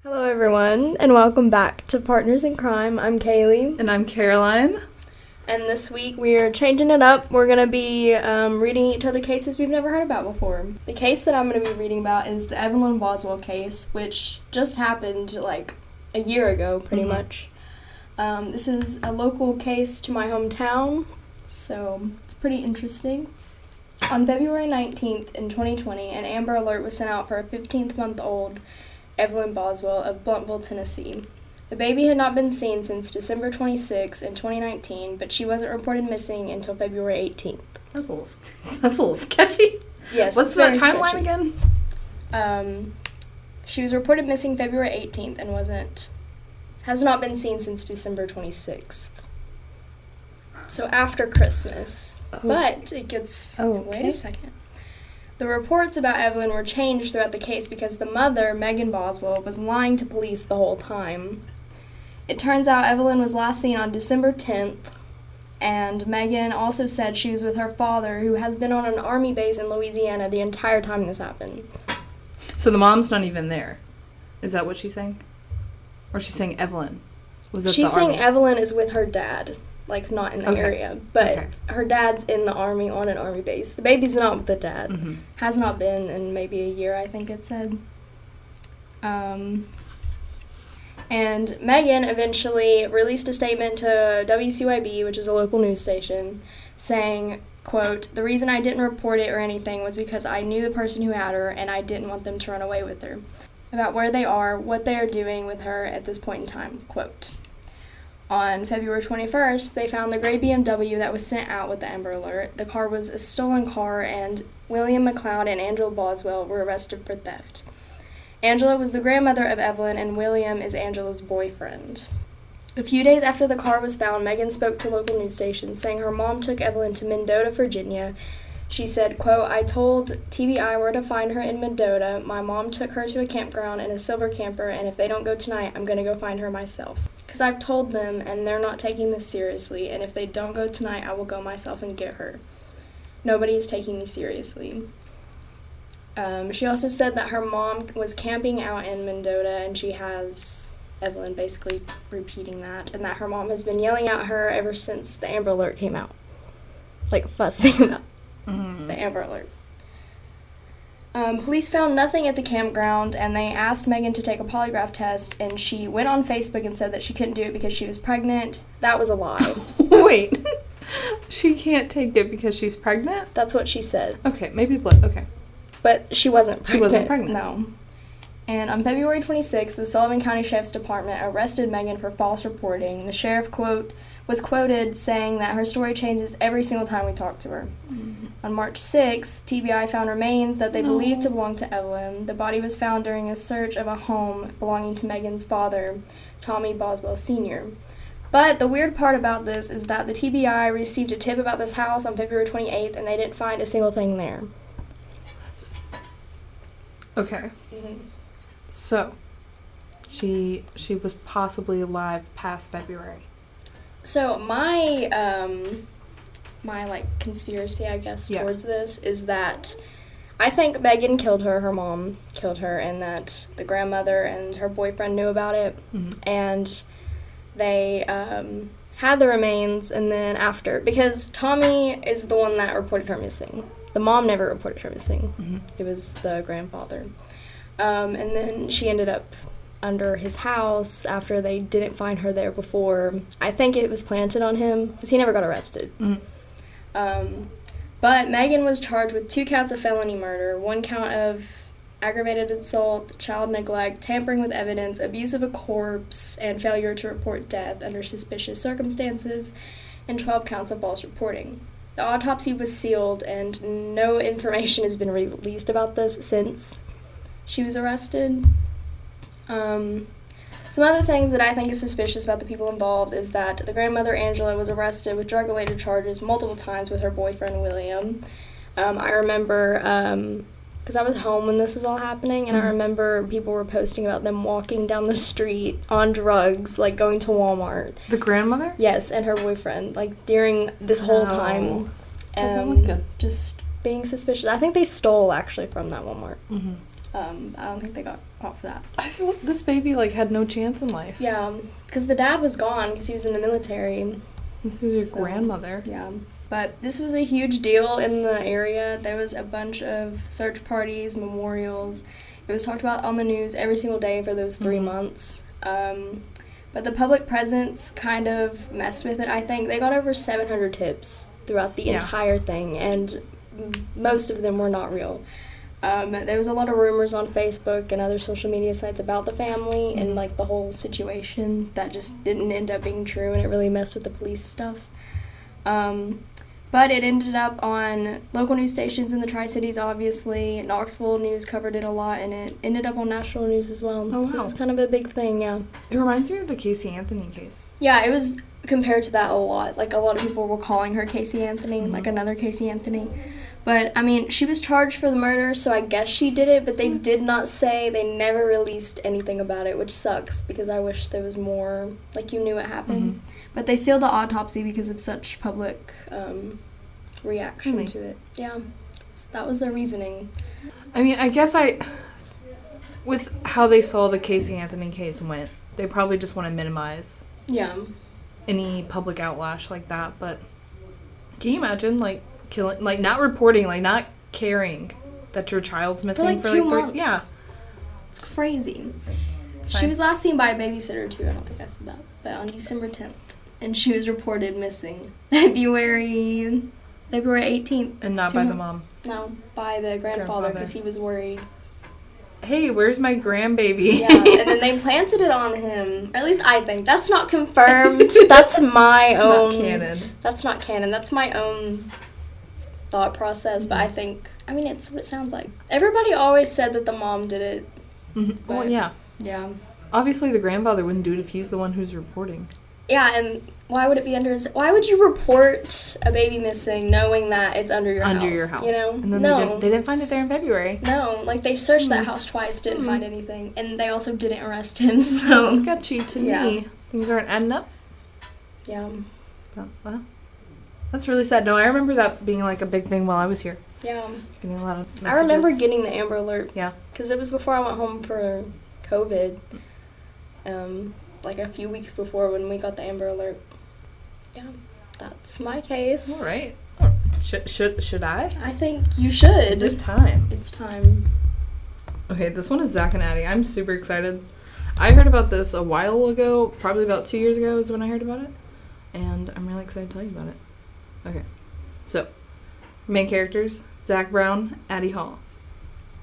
Hello everyone, and welcome back to Partners in Crime. I'm Kaylee. And I'm Caroline. And this week we're changing it up. We're going to be reading each other cases we've never heard about before. The case that I'm going to be reading about is the Evelyn Boswell case, which just happened like a year ago, pretty much. This is a local case to my hometown, so it's pretty interesting. On February 19th in 2020, an Amber Alert was sent out for a 15-month-old Evelyn Boswell of Blunteville, Tennessee. The baby had not been seen since December 26 in 2019, but she wasn't reported missing until February 18th. That's a little sketchy. Yes. What's that timeline again? She was reported missing February 18th and has not been seen since December 26th. So after Christmas. Oh. But it gets... Wait a second. The reports about Evelyn were changed throughout the case because the mother, Megan Boswell, was lying to police the whole time. It turns out Evelyn was last seen on December 10th, and Megan also said she was with her father, who has been on an army base in Louisiana the entire time this happened. So the mom's not even there. Is that what she's saying? Or she's saying Evelyn was at She's the saying army? Evelyn is with her dad. Like, not in the area. But her dad's in the army on an army base. The baby's not with the dad. Mm-hmm. Has not been in maybe a year, I think it said. And Megan eventually released a statement to WCYB, which is a local news station, saying, quote, "The reason I didn't report it or anything was because I knew the person who had her and I didn't want them to run away with her. About where they are, what they are doing with her at this point in time," quote. On February 21st, they found the gray BMW that was sent out with the Amber Alert. The car was a stolen car, and William McLeod and Angela Boswell were arrested for theft. Angela was the grandmother of Evelyn, and William is Angela's boyfriend. A few days after the car was found, Megan spoke to local news stations, saying her mom took Evelyn to Mendota, Virginia. She said, quote, "I told TBI where to find her in Mendota. My mom took her to a campground in a silver camper, and if they don't go tonight, I'm going to go find her myself. Because I've told them, and they're not taking this seriously, and if they don't go tonight, I will go myself and get her. Nobody is taking me seriously." She also said that her mom was camping out in Mendota, and she has Evelyn basically repeating that, and that her mom has been yelling at her ever since the Amber Alert came out. Like, fussing about the Amber Alert. Police found nothing at the campground, and they asked Megan to take a polygraph test, and she went on Facebook and said that she couldn't do it because she was pregnant. That was a lie. Wait. She can't take it because she's pregnant? That's what she said. Okay, maybe blood. Okay. But she wasn't pregnant. She wasn't pregnant. No. And on February 26th, the Sullivan County Sheriff's Department arrested Megan for false reporting. The sheriff, quote, was quoted saying that her story changes every single time we talk to her. On March 6th, TBI found remains that they believed to belong to Evelyn. The body was found during a search of a home belonging to Megan's father, Tommy Boswell Sr. But the weird part about this is that the TBI received a tip about this house on February 28th, and they didn't find a single thing there. Okay. So, she was possibly alive past February. So my conspiracy, I guess, towards this is that I think Megan killed her mom killed her, and that the grandmother and her boyfriend knew about it, and they had the remains, and then after, because Tommy is the one that reported her missing. The mom never reported her missing. It was the grandfather. And then she ended up under his house after they didn't find her there before. I think it was planted on him because he never got arrested. But Megan was charged with 2 counts of felony murder, 1 count of aggravated assault, child neglect, tampering with evidence, abuse of a corpse, and failure to report death under suspicious circumstances, and 12 counts of false reporting. The autopsy was sealed, and no information has been released about this since she was arrested. Some other things that I think is suspicious about the people involved is that the grandmother, Angela, was arrested with drug-related charges multiple times with her boyfriend, William. I remember, because I was home when this was all happening, and I remember people were posting about them walking down the street on drugs, like going to Walmart. The grandmother? Yes, and her boyfriend, like during this whole time. Doesn't look good. Just being suspicious. I think they stole, actually, from that Walmart. I don't think they got caught for that. I feel like this baby, like, had no chance in life. Yeah, because the dad was gone because he was in the military. This is your grandmother. Yeah, but this was a huge deal in the area. There was a bunch of search parties, memorials. It was talked about on the news every single day for those 3 months. But the public presence kind of messed with it, I think. They got over 700 tips throughout the entire thing, and most of them were not real. There was a lot of rumors on Facebook and other social media sites about the family and, like, the whole situation that just didn't end up being true, and it really messed with the police stuff. But it ended up on local news stations in the Tri-Cities, obviously. Knoxville News covered it a lot, and it ended up on national news as well. Oh, wow. So it was kind of a big thing, yeah. It reminds me of the Casey Anthony case. Yeah, it was compared to that a lot. Like, a lot of people were calling her Casey Anthony, like another Casey Anthony. But, I mean, she was charged for the murder, so I guess she did it, but they did not say, they never released anything about it, which sucks, because I wish there was more, like, you knew it happened. But they sealed the autopsy because of such public reaction to it. Yeah, that was their reasoning. I mean, I guess with how they saw the Casey Anthony case went, they probably just want to minimize any public outlash like that, but can you imagine, like, killing, like, not reporting, like, not caring that your child's missing for 2 3 months. Yeah. It's crazy. It's She fine. was last seen by a babysitter, too. I don't think I said that. But on December 10th. And she was reported missing February 18th. And not 2 by the months. mom. No, by the grandfather, because he was worried. Hey, where's my grandbaby? Yeah, and then they planted it on him. Or at least I think. That's not confirmed. That's my own. Not canon. That's not canon. That's my own thought process, but I think, I mean, it's what it sounds like. Everybody always said that the mom did it. Well, yeah. Yeah. Obviously, the grandfather wouldn't do it if he's the one who's reporting. Yeah, and why would it be under his... Why would you report a baby missing knowing that it's under your house? Under your house. You know? And then no. they didn't find it there in February. No, like, they searched that house twice, didn't find anything, and they also didn't arrest him, so... Sketchy to me. Things aren't adding up. Yeah. But, well, that's really sad. No, I remember that being, like, a big thing while I was here. Yeah. Getting a lot of messages. I remember getting the Amber Alert. Yeah. Because it was before I went home for COVID. Like, a few weeks before when we got the Amber Alert. Yeah, that's my case. All right. Should I? I think you should. Is it time? It's time. Okay, this one is Zack and Addie. I'm super excited. I heard about this a while ago, probably about 2 years ago is when I heard about it. And I'm really excited to tell you about it. Okay. So, main characters, Zack Brown, Addie Hall.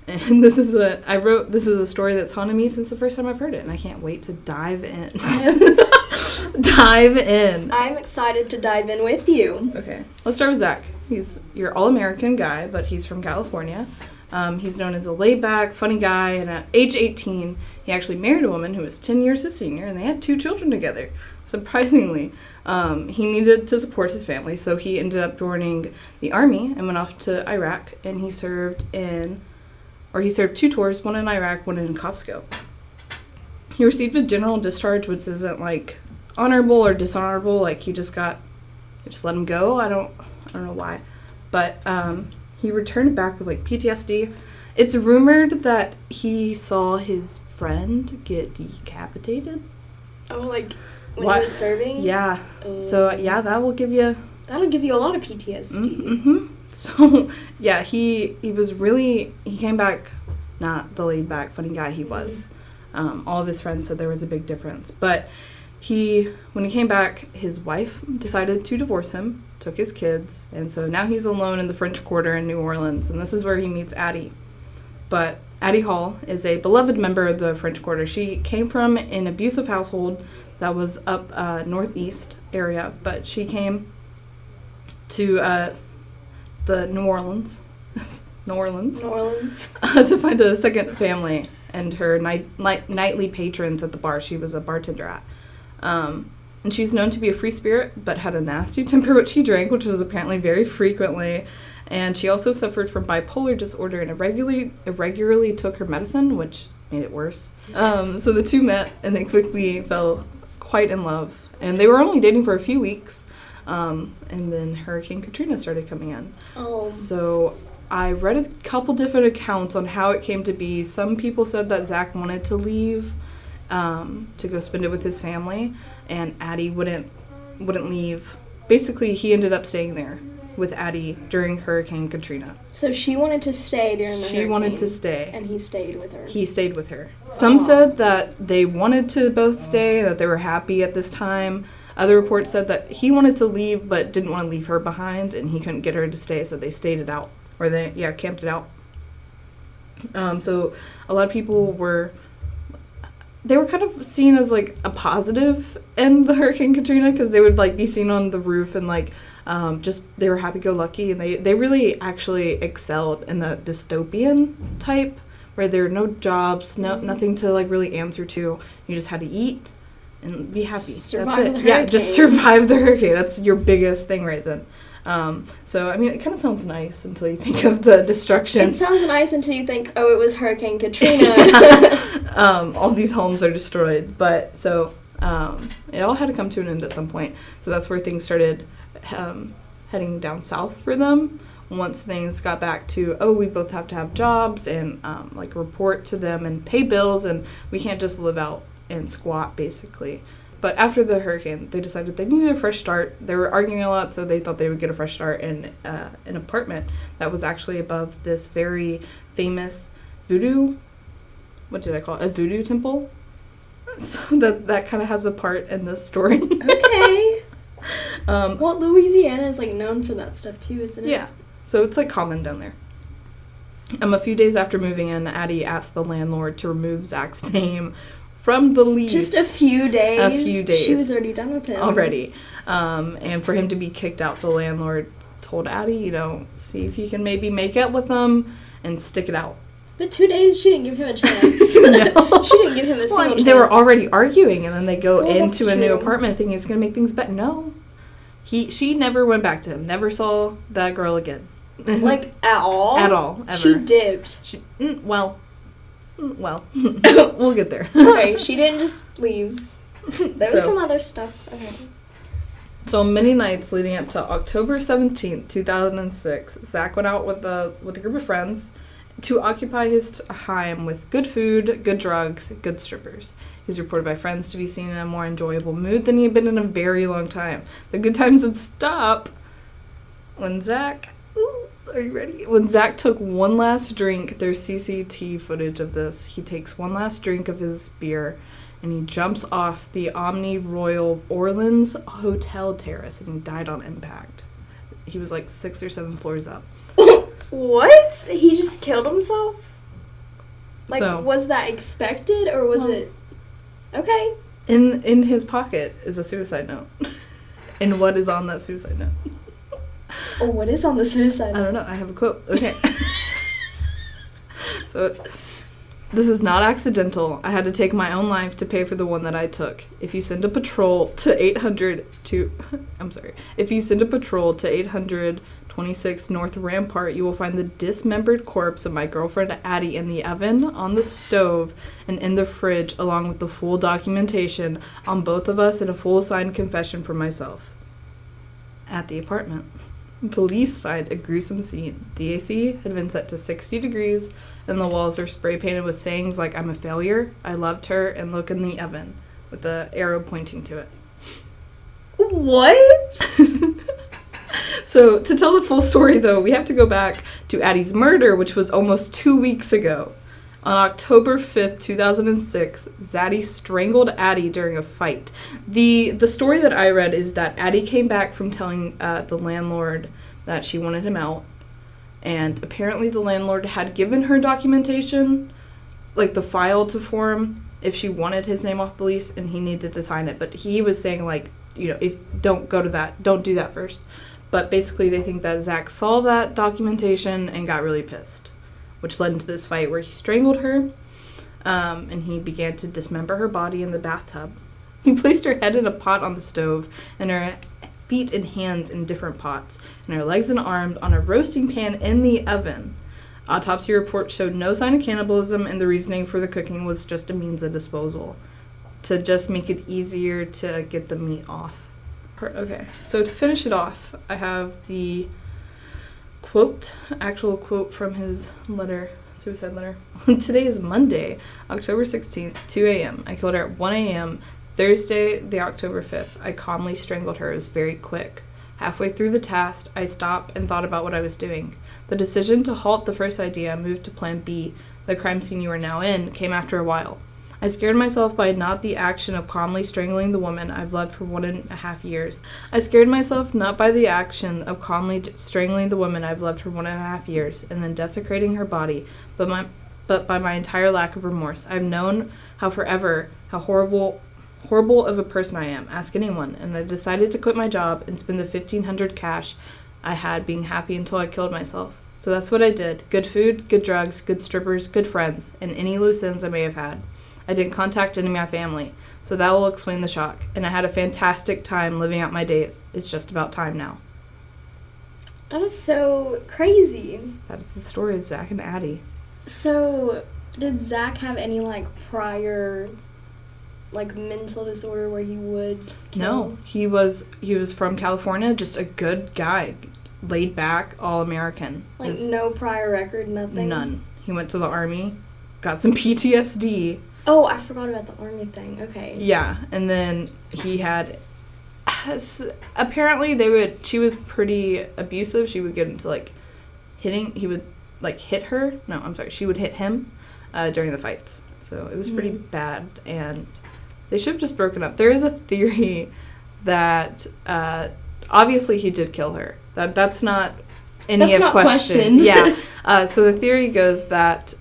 And this is a story that's haunted me since the first time I've heard it, and I can't wait to dive in. Dive in. I'm excited to dive in with you. Okay, let's start with Zack. He's your all-American guy, but he's from California. He's known as a laid-back, funny guy, and at age 18, he actually married a woman who was 10 years his senior, and they had 2 children together. Surprisingly, he needed to support his family, so he ended up joining the army and went off to Iraq, and he served 2 tours, one in Iraq, one in Kosovo. He received a general discharge, which isn't, like, honorable or dishonorable. Like, they just let him go. I don't know why. But he returned back with, like, PTSD. It's rumored that he saw his friend get decapitated. Oh, like, when he was serving? Yeah. So, yeah, that'll give you a lot of PTSD. Mm-hmm. So, yeah, he came back, not the laid-back, funny guy he was. All of his friends said there was a big difference. But when he came back, his wife decided to divorce him, took his kids, and so now he's alone in the French Quarter in New Orleans, and this is where he meets Addie. But Addie Hall is a beloved member of the French Quarter. She came from an abusive household that was up northeast area, but she came to the New Orleans to find a second family and her nightly patrons at the bar she was a bartender at. And she's known to be a free spirit, but had a nasty temper which she drank, which was apparently very frequently. And she also suffered from bipolar disorder and irregularly took her medicine, which made it worse. So the two met, and they quickly fell quite in love. And they were only dating for a few weeks, and then Hurricane Katrina started coming in. Oh. So I read a couple different accounts on how it came to be. Some people said that Zack wanted to leave to go spend it with his family, and Addie wouldn't leave. Basically, he ended up staying there with Addie during Hurricane Katrina. So she wanted to stay during the hurricane. She wanted to stay. And he stayed with her. He stayed with her. Some said that they wanted to both stay, that they were happy at this time. Other reports said that he wanted to leave but didn't want to leave her behind, and he couldn't get her to stay, so they stayed it out. Or they, camped it out. So a lot of people were kind of seen as, like, a positive in the Hurricane Katrina, because they would, like, be seen on the roof and, like, they were happy-go-lucky, and they really actually excelled in the dystopian type, where there were no jobs, nothing to, like, really answer to. You just had to eat and be happy. Survive That's it. the hurricane. Yeah, just survive the hurricane. That's your biggest thing right then. So, I mean, it kind of sounds nice until you think of the destruction. It sounds nice until you think, oh, it was Hurricane Katrina. All these homes are destroyed. But, so, it all had to come to an end at some point. So that's where things started heading down south for them. Once things got back to, we both have to have jobs and, like, report to them and pay bills, and we can't just live out and squat, basically. But after the hurricane, they decided they needed a fresh start. They were arguing a lot, so they thought they would get a fresh start in an apartment that was actually above this very famous voodoo, what did I call it? A voodoo temple. So that kind of has a part in this story. Okay. Well, Louisiana is, like, known for that stuff, too, isn't it? Yeah. So it's, like, common down there. A few days after moving in, Addie asked the landlord to remove Zack's name from the lease. Just a few days? A few days. She was already done with him. Already. And for him to be kicked out, the landlord told Addie, see if you can maybe make up with him and stick it out. But 2 days, she didn't give him a chance. No. She didn't give him a single chance. They were already arguing, and then they go into a new true. apartment thinking it's going to make things better. No. She never went back to him. Never saw that girl again. Like, at all? At all. Ever. She dipped. Well, we'll get there. Okay, she didn't just leave. There was some other stuff. Okay. So many nights leading up to October 17th, 2006, Zack went out with a group of friends to occupy his time with good food, good drugs, good strippers. He's reported by friends to be seen in a more enjoyable mood than he had been in a very long time. The good times would stop when Zack... Are you ready? When Zack took one last drink, there's CCTV footage of this. He takes one last drink of his beer, and he jumps off the Omni Royal Orleans Hotel terrace, and he died on impact. He was like 6 or 7 floors up. What? He just killed himself? Like, So, was that expected, or was it... Okay. in his pocket is a suicide note. And what is on that suicide note? Oh, what is on the suicide note? I don't know. I have a quote. Okay. So, this is not accidental. I had to take my own life to pay for the one that I took. If you send a patrol to 826 North Rampart, you will find the dismembered corpse of my girlfriend Addie in the oven, on the stove, and in the fridge, along with the full documentation on both of us and a full signed confession for myself. At the apartment, police find a gruesome scene. The AC had been set to 60 degrees, and the walls are spray painted with sayings like, "I'm a failure," "I loved her," and "Look in the oven," with the arrow pointing to it. What? So, to tell the full story, though, we have to go back to Addie's murder, which was almost 2 weeks ago. On October 5th, 2006, Zaddy strangled Addie during a fight. The story that I read is that Addie came back from telling the landlord that she wanted him out, and apparently the landlord had given her documentation, like the file to form, if she wanted his name off the lease, and he needed to sign it. But he was saying, like, don't do that first. But basically they think that Zack saw that documentation and got really pissed, which led into this fight where he strangled her, and he began to dismember her body in the bathtub. He placed her head in a pot on the stove, and her feet and hands in different pots, and her legs and arms on a roasting pan in the oven. Autopsy reports showed no sign of cannibalism, and the reasoning for the cooking was just a means of disposal, to just make it easier to get the meat off. Okay, so to finish it off, I have the actual quote from his suicide letter. Today is Monday, October 16th, 2 a.m. I killed her at 1 a.m. Thursday, the October 5th. I calmly strangled her. It was very quick. Halfway through the task, I stopped and thought about what I was doing. The decision to halt the first idea and move to plan B, the crime scene you are now in, came after a while. I scared myself by not the action of calmly strangling the woman I've loved for 1.5 years. I scared myself not by the action of calmly strangling the woman I've loved for 1.5 years and then desecrating her body, but by my entire lack of remorse. I've known how horrible of a person I am. Ask anyone. And I decided to quit my job and spend the $1,500 cash I had being happy until I killed myself. So that's what I did. Good food, good drugs, good strippers, good friends, and any loose ends I may have had. I didn't contact any of my family, so that will explain the shock. And I had a fantastic time living out my days. It's just about time now. That is so crazy. That is the story of Zack and Addie. So, did Zack have any, prior, mental disorder where he would kill? No. He was from California, just a good guy. Laid back, all-American. No prior record, nothing? None. He went to the Army, got some PTSD. Oh, I forgot about the Army thing. Okay. Yeah, and then he had... Apparently, she was pretty abusive. She would get into, hitting... He would, hit her. No, I'm sorry. She would hit him during the fights. So it was pretty bad, and they should have just broken up. There is a theory that obviously he did kill her. That's not any of questioned. Yeah. So the theory goes that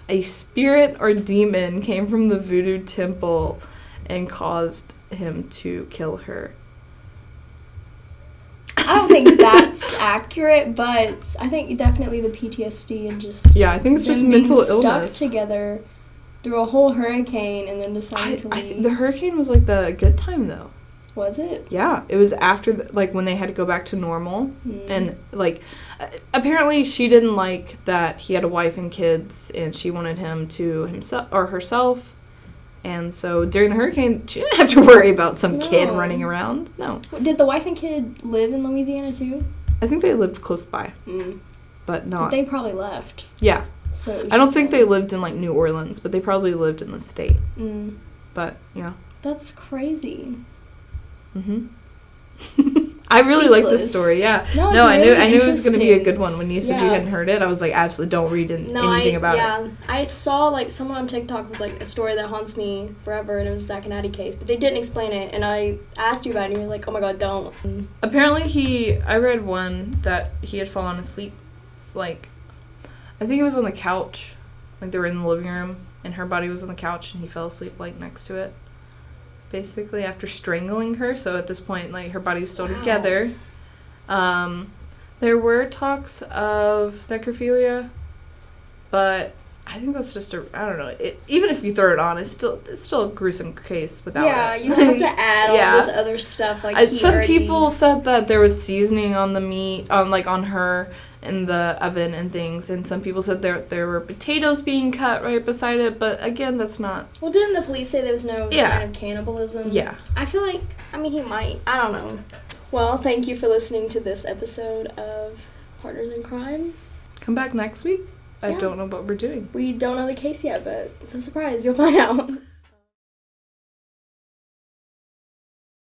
a spirit or demon came from the voodoo temple and caused him to kill her. I don't think that's accurate, but I think definitely the PTSD and just... Yeah, I think it's just mental illness. Stuck together through a whole hurricane and then decided to leave. I think the hurricane was, the good time, though. Was it? Yeah, it was after, when they had to go back to normal. And, apparently she didn't like that he had a wife and kids, and she wanted him to himself or herself. And so during the hurricane, she didn't have to worry about some kid running around. No. Did the wife and kid live in Louisiana, too? I think they lived close by. But not... But they probably left. Yeah. So I don't think they lived in, New Orleans, but they probably lived in the state. But, yeah. That's crazy. I really like this story. Yeah. No, I really knew it was going to be a good one. When you said you hadn't heard it, I was like, absolutely don't read anything about it. Yeah, I saw someone on TikTok was a story that haunts me forever, and it was Zack and Addie case, but they didn't explain it, and I asked you about it, and you were like, oh my god, don't. Apparently I read one that he had fallen asleep, I think it was on the couch, they were in the living room, and her body was on the couch, and he fell asleep next to it. Basically, after strangling her, so at this point, her body was still together. There were talks of necrophilia, but I think that's just I don't know. Even if you throw it on, it's still a gruesome case without it. Yeah, you have to add all this other stuff. Some people said that there was seasoning on the meat, on her in the oven and things, and some people said there were potatoes being cut right beside it, but again, that's not... Well, didn't the police say there was no sign of cannibalism? Yeah. I feel he might. I don't know. Well, thank you for listening to this episode of Partners in Crime. Come back next week. I don't know what we're doing. We don't know the case yet, but it's a surprise. You'll find out.